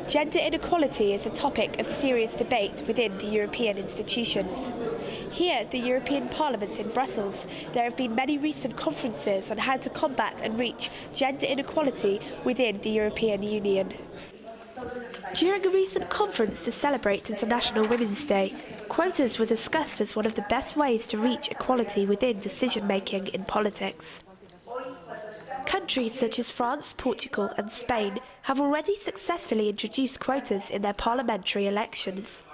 Gender inequality is a topic of serious debate within the European institutions. Here at the European Parliament in Brussels, there have been many recent conferences on how to combat and reach gender inequality within the European Union. During a recent conference to celebrate International Women's Day, quotas were discussed as one of the best ways to reach equality within decision-making in politics. Countries such as France, Portugal and Spain have already successfully introduced quotas in their parliamentary elections.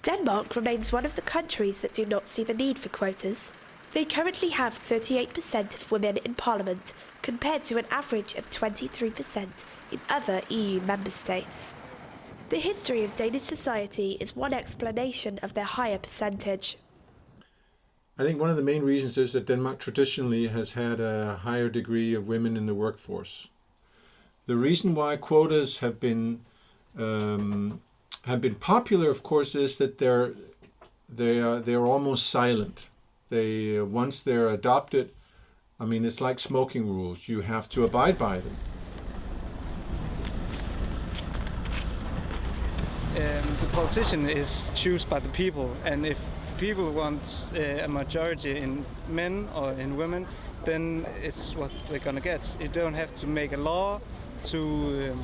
Denmark remains one of the countries that do not see the need for quotas. They currently have 38% of women in parliament, compared to an average of 23% in other EU member states. The history of Danish society is one explanation of their higher percentage. I think one of the main reasons is that Denmark traditionally has had a higher degree of women in the workforce. The reason why quotas have been popular, of course, is that they're almost silent. Once they're adopted, I mean, it's like smoking rules. You have to abide by them. The politician is chosen by the people, and if people want a majority in men or in women, then it's what they're gonna get. You don't have to make a law to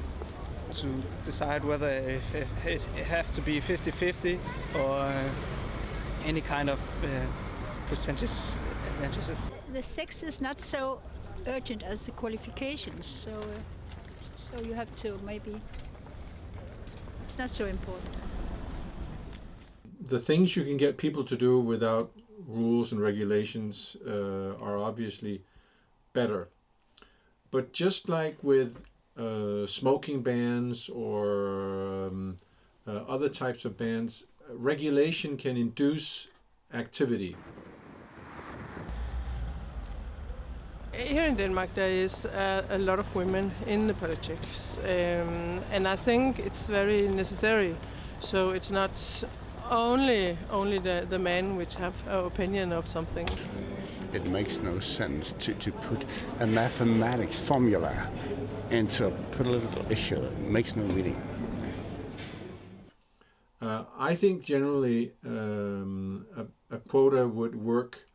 decide whether it have to be 50-50 or any kind of percentages. The sex is not so urgent as the qualifications, so you have to maybe. It's not so important. The things you can get people to do without rules and regulations are obviously better. But just like with smoking bans or other types of bans, regulation can induce activity. Here in Denmark there is a lot of women in the politics, and I think it's very necessary. So it's not only the men which have an opinion of something. It makes no sense to put a mathematic formula into a political issue. It makes no meaning. I think generally a quota would work,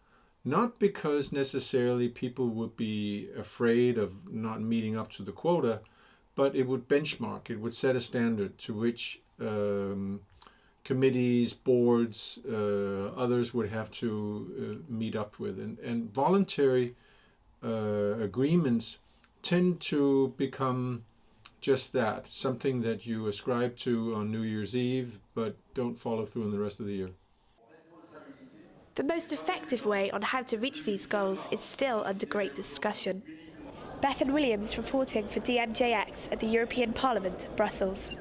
not because necessarily people would be afraid of not meeting up to the quota, but it would benchmark, it would set a standard to which committees, boards, others would have to meet up with. And voluntary agreements tend to become just that, something that you ascribe to on New Year's Eve, but don't follow through in the rest of the year. The most effective way on how to reach these goals is still under great discussion. Bethan Williams reporting for DMJX at the European Parliament, Brussels.